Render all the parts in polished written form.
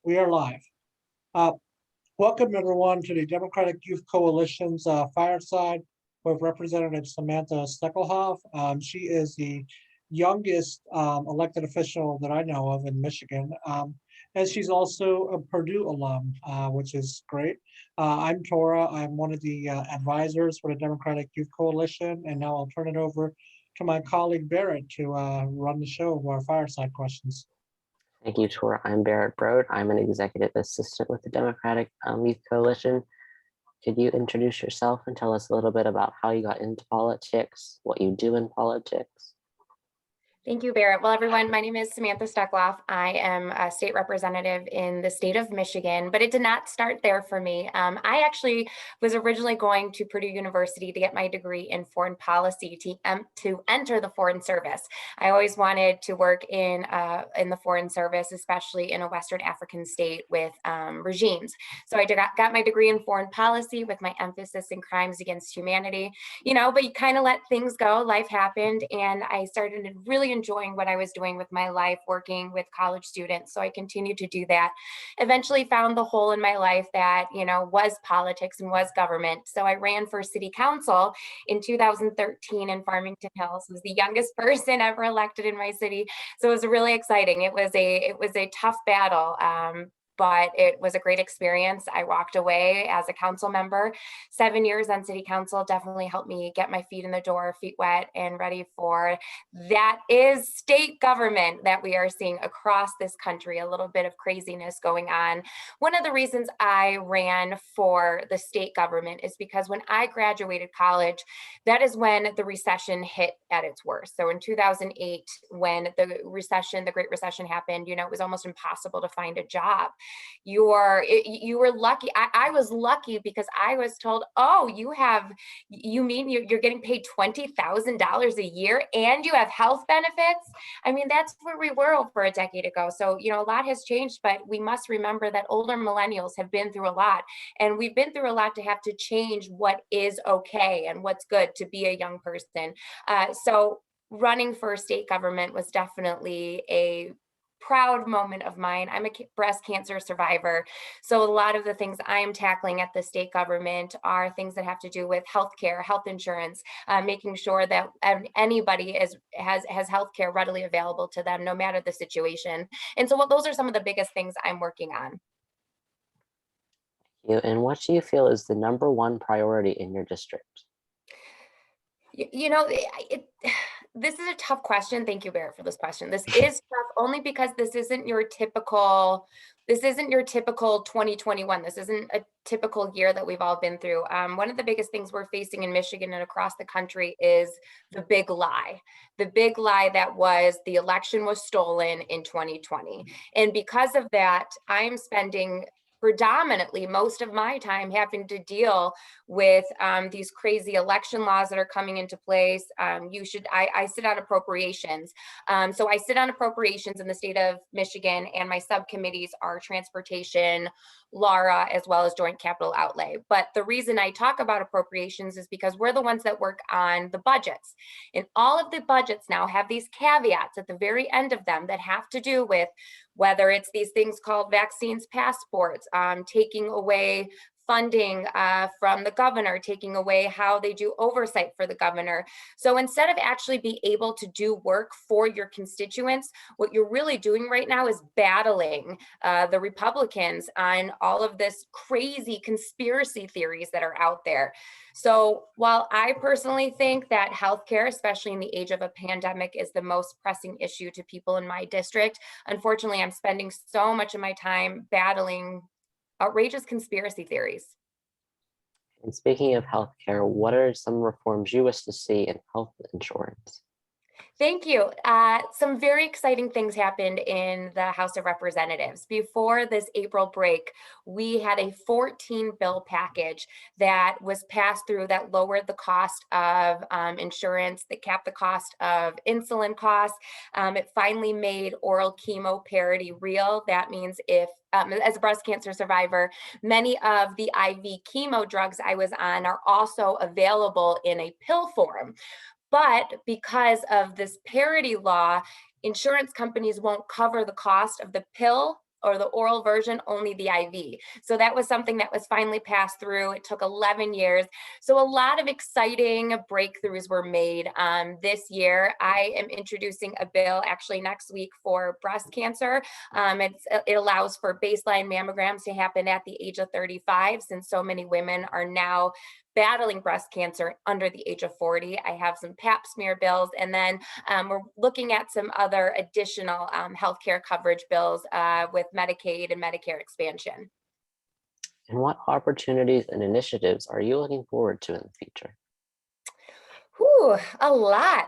We are live. Uh, Welcome everyone to the Democratic Youth Coalition's Fireside with Representative Samantha Stecklhoff. She is the youngest elected official that I know of in Michigan. And she's also a Purdue alum, which is great. I'm Tora. I'm one of the advisors for the Democratic Youth Coalition. And now I'll turn it over to my colleague Barrett to run the show of our fireside questions. Thank you, Tor. I'm Barrett Broad. I'm an executive assistant with the Democratic Youth Coalition. Could you introduce yourself and tell us a little bit about how you got into politics, what you do in politics? Thank you, Barrett. Well, everyone, my name is Samantha Stecklhoff. I am a state representative in the state of Michigan, but it did not start there for me. I actually was originally going to Purdue University to get my degree in foreign policy to enter the Foreign Service. I always wanted to work in the Foreign Service, especially in a Western African state with regimes. So I got my degree in foreign policy with my emphasis in crimes against humanity, but you kind of let things go. Life happened, and I started really enjoying what I was doing with my life, working with college students. So I continued to do that. Eventually found the hole in my life that, was politics and was government. So I ran for city council in 2013 in Farmington Hills. I was the youngest person ever elected in my city. So it was really exciting. It was a tough battle. But it was a great experience. I walked away as a council member. 7 years on city council definitely helped me get my feet in the door, feet wet and ready for that is state government that we are seeing across this country, a little bit of craziness going on. One of the reasons I ran for the state government is because when I graduated college, that is when the recession hit at its worst. So in 2008, when the Great Recession happened, it was almost impossible to find a job. You were lucky. I was lucky because I was told, oh, you mean you're getting paid $20,000 a year and you have health benefits? I mean, that's where we were over a decade ago. So, a lot has changed, but we must remember that older millennials have been through a lot, and we've been through a lot to have to change what is okay and what's good to be a young person. So running for state government was definitely a proud moment of mine. I'm a breast cancer survivor. So a lot of the things I am tackling at the state government are things that have to do with healthcare, health insurance, making sure that anybody has healthcare readily available to them, no matter the situation. And so those are some of the biggest things I'm working on. Thank you. And what do you feel is the #1 priority in your district? This is a tough question. Thank you, Barrett, for this question. This is tough only because this isn't your typical 2021. This isn't a typical year that we've all been through. One of the biggest things we're facing in Michigan and across the country is the big lie. The big lie that was the election was stolen in 2020. And because of that, I'm spending predominantly most of my time having to deal with these crazy election laws that are coming into place. I sit on appropriations. So I sit on appropriations in the state of Michigan, and my subcommittees are transportation, LARA, as well as joint capital outlay. But the reason I talk about appropriations is because we're the ones that work on the budgets. And all of the budgets now have these caveats at the very end of them that have to do with whether it's these things called vaccines passports, taking away funding from the governor, taking away how they do oversight for the governor. So instead of actually be able to do work for your constituents, what you're really doing right now is battling the Republicans on all of this crazy conspiracy theories that are out there. So while I personally think that healthcare, especially in the age of a pandemic, is the most pressing issue to people in my district, unfortunately, I'm spending so much of my time battling outrageous conspiracy theories. And speaking of healthcare, what are some reforms you wish to see in health insurance? Thank you. Some very exciting things happened in the House of Representatives. Before this April break, we had a 14 bill package that was passed through that lowered the cost of insurance, that capped the cost of insulin costs. It finally made oral chemo parity real. That means if as a breast cancer survivor, many of the IV chemo drugs I was on are also available in a pill form. But because of this parity law, insurance companies won't cover the cost of the pill the oral version, only the IV. So that was something that was finally passed through. It took 11 years. So a lot of exciting breakthroughs were made this year. I am introducing a bill actually next week for breast cancer. It allows for baseline mammograms to happen at the age of 35, since so many women are now battling breast cancer under the age of 40. I have some pap smear bills, and then we're looking at some other additional healthcare coverage bills with Medicaid and Medicare expansion. And what opportunities and initiatives are you looking forward to in the future? Whew, a lot.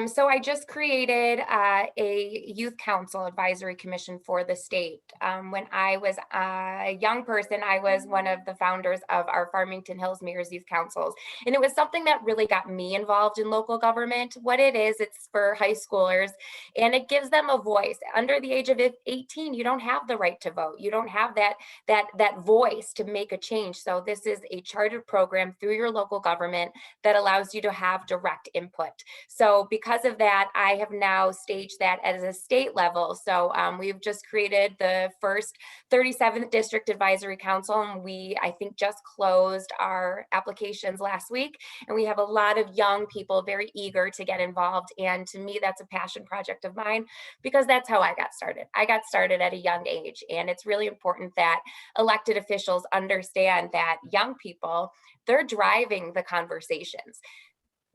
So I just created a youth council advisory commission for the state. When I was a young person, I was one of the founders of our Farmington Hills Mayor's Youth Councils. And it was something that really got me involved in local government. What it is, it's for high schoolers, and it gives them a voice. Under the age of 18, you don't have the right to vote. You don't have that voice to make a change. So this is a chartered program through your local government that allows you to have direct input. So because of that, I have now staged that as a state level. So we've just created the first 37th District Advisory Council, and I think just closed our applications last week. And we have a lot of young people very eager to get involved. And to me, that's a passion project of mine, because that's how I got started. I got started at a young age, and it's really important that elected officials understand that young people, they're driving the conversations.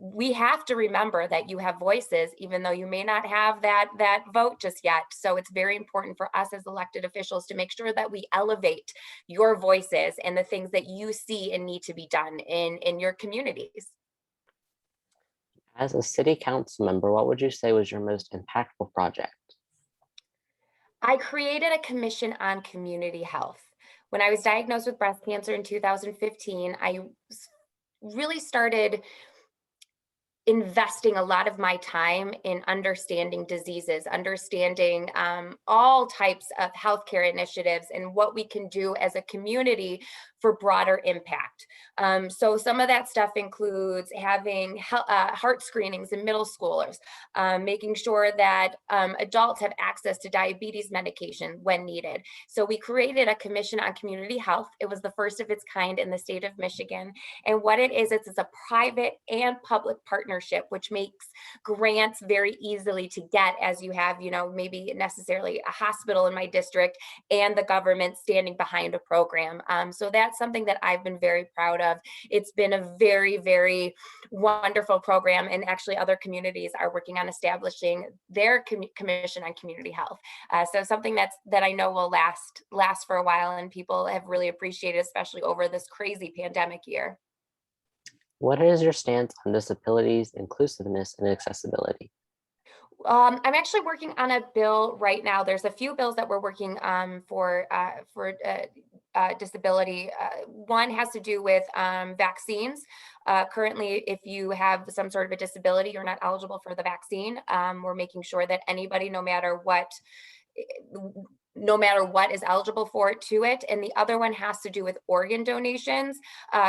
We have to remember that you have voices, even though you may not have that vote just yet. So it's very important for us as elected officials to make sure that we elevate your voices and the things that you see and need to be done in your communities. As a city council member, what would you say was your most impactful project? I created a commission on community health. When I was diagnosed with breast cancer in 2015, I really started investing a lot of my time in understanding diseases, understanding all types of healthcare initiatives and what we can do as a community for broader impact. So some of that stuff includes having heart screenings in middle schoolers, making sure that adults have access to diabetes medication when needed. So we created a commission on community health. It was the first of its kind in the state of Michigan. And what it is, it's a private and public partnership, which makes grants very easily to get, as you have, maybe necessarily a hospital in my district and the government standing behind a program. So that's something that I've been very proud of. It's been a very, very wonderful program, and actually other communities are working on establishing their commission on community health. So something that I know will last for a while, and people have really appreciated, especially over this crazy pandemic year. What is your stance on disabilities, inclusiveness, and accessibility? I'm actually working on a bill right now. There's a few bills that we're working for disability. One has to do with vaccines. Currently, if you have some sort of a disability, you're not eligible for the vaccine. We're making sure that anybody, no matter what is eligible for it. And the other one has to do with organ donations.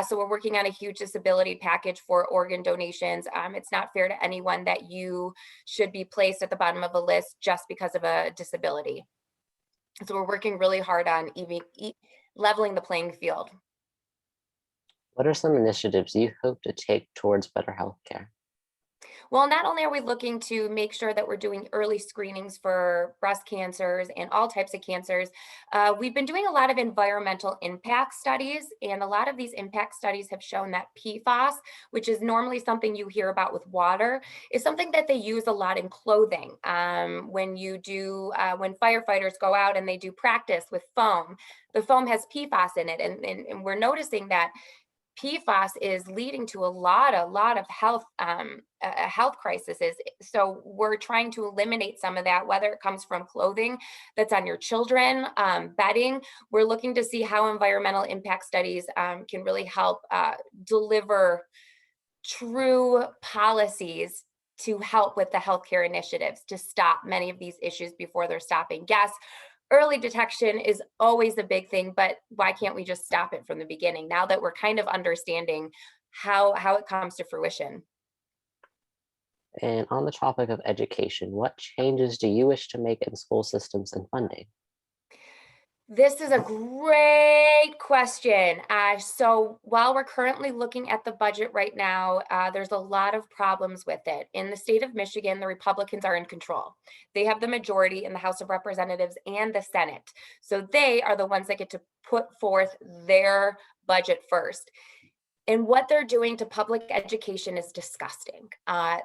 So we're working on a huge disability package for organ donations. It's not fair to anyone that you should be placed at the bottom of a list just because of a disability. So we're working really hard on even leveling the playing field. What are some initiatives you hope to take towards better healthcare? Well, not only are we looking to make sure that we're doing early screenings for breast cancers and all types of cancers, we've been doing a lot of environmental impact studies, and a lot of these impact studies have shown that PFAS, which is normally something you hear about with water, is something that they use a lot in clothing. When firefighters go out and they do practice with foam, the foam has PFAS in it, and we're noticing that PFAS is leading to a lot of health crises. So we're trying to eliminate some of that, whether it comes from clothing that's on your children, bedding. We're looking to see how environmental impact studies can really help deliver true policies to help with the healthcare initiatives to stop many of these issues before they're stopping. Yes, early detection is always a big thing, but why can't we just stop it from the beginning now that we're kind of understanding how it comes to fruition? And on the topic of education, what changes do you wish to make in school systems and funding? This is a great question. So while we're currently looking at the budget right now, there's a lot of problems with it. In the state of Michigan, the Republicans are in control. They have the majority in the House of Representatives and the Senate. So they are the ones that get to put forth their budget first. And what they're doing to public education is disgusting.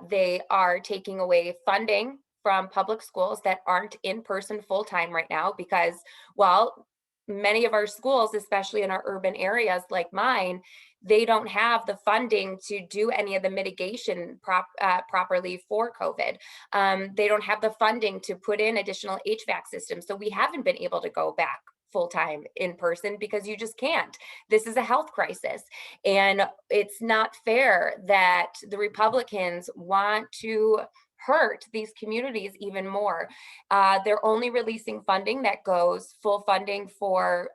They are taking away funding from public schools that aren't in person full time right now because, well, many of our schools, especially in our urban areas like mine, they don't have the funding to do any of the mitigation properly for COVID. They don't have the funding to put in additional HVAC systems. So we haven't been able to go back full time in person because you just can't. This is a health crisis. And it's not fair that the Republicans want to hurt these communities even more. They're only releasing funding that goes full funding for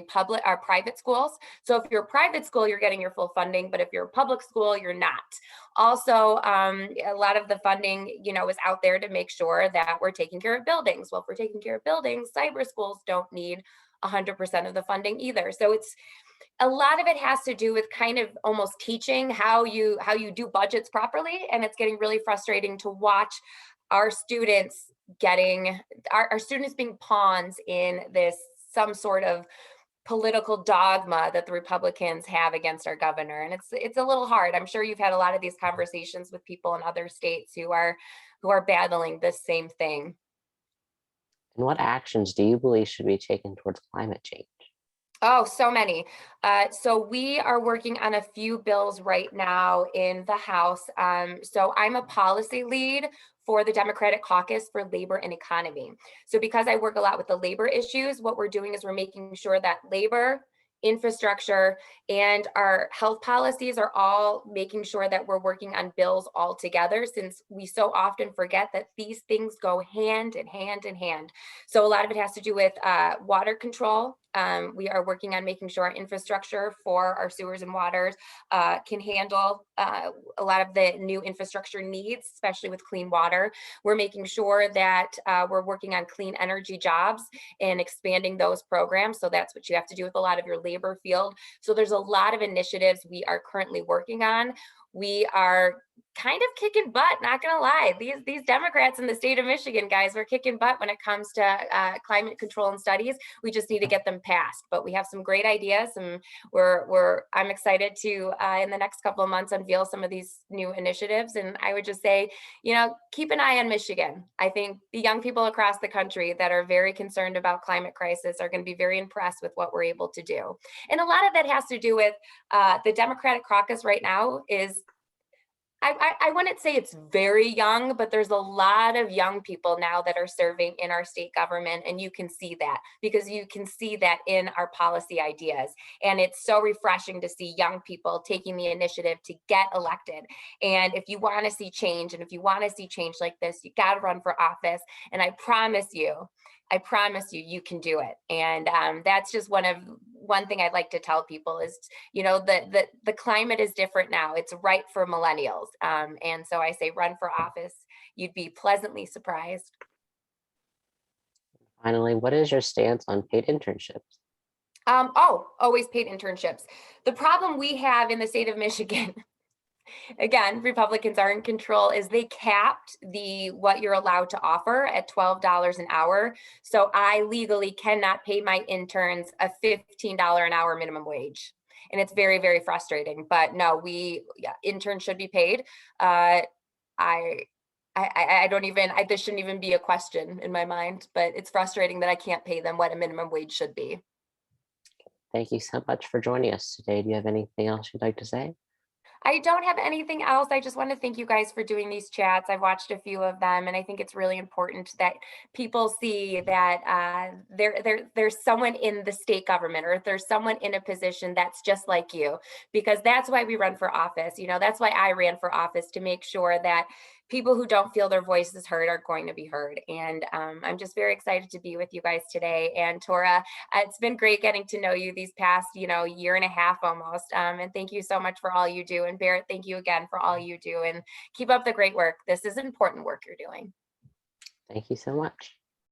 public or private schools. So if you're a private school, you're getting your full funding, but if you're a public school, you're not. Also, a lot of the funding, is out there to make sure that we're taking care of buildings. Well, if we're taking care of buildings, cyber schools don't need 100% of the funding either. So it's a lot of it has to do with kind of almost teaching how you do budgets properly. And it's getting really frustrating to watch our students getting our students being pawns in this some sort of political dogma that the Republicans have against our governor. And it's a little hard. I'm sure you've had a lot of these conversations with people in other states who are battling this same thing. And what actions do you believe should be taken towards climate change? Oh, so many. So we are working on a few bills right now in the House. So I'm a policy lead for the Democratic Caucus for Labor and Economy. So because I work a lot with the labor issues, what we're doing is we're making sure that labor, infrastructure, and our health policies are all making sure that we're working on bills all together, since we so often forget that these things go hand in hand in hand. So a lot of it has to do with water control. We are working on making sure our infrastructure for our sewers and waters can handle a lot of the new infrastructure needs, especially with clean water. We're making sure that we're working on clean energy jobs and expanding those programs. So that's what you have to do with a lot of your labor field. So there's a lot of initiatives we are currently working on. We are kind of kicking butt, not gonna lie. These Democrats in the state of Michigan, guys, we're kicking butt when it comes to climate control and studies. We just need to get them passed. But we have some great ideas, and I'm excited to in the next couple of months unveil some of these new initiatives. And I would just say, keep an eye on Michigan. I think the young people across the country that are very concerned about climate crisis are going to be very impressed with what we're able to do. And a lot of that has to do with the Democratic caucus right now is, I wouldn't say it's very young, but there's a lot of young people now that are serving in our state government. And you can see that because you can see that in our policy ideas. And it's so refreshing to see young people taking the initiative to get elected. And if you want to see change, and if you want to see change like this, you got to run for office. And I promise you, you can do it. And that's just one thing I'd like to tell people is, the climate is different now. It's right for millennials. And so I say, run for office. You'd be pleasantly surprised. Finally, what is your stance on paid internships? Always paid internships. The problem we have in the state of Michigan, again, Republicans are in control, is they capped what you're allowed to offer at $12 an hour. So I legally cannot pay my interns a $15 an hour minimum wage. And it's very, very frustrating. But no, interns should be paid. This shouldn't even be a question in my mind, but it's frustrating that I can't pay them what a minimum wage should be. Thank you so much for joining us today. Do you have anything else you'd like to say? I don't have anything else. I just want to thank you guys for doing these chats. I've watched a few of them, and I think it's really important that people see that there's someone in the state government, or if there's someone in a position that's just like you, because that's why we run for office. That's why I ran for office, to make sure that people who don't feel their voices heard are going to be heard. And I'm just very excited to be with you guys today. And Tora, it's been great getting to know you these past, year and a half almost. And thank you so much for all you do. And Barrett, thank you again for all you do, and keep up the great work. This is important work you're doing. Thank you so much.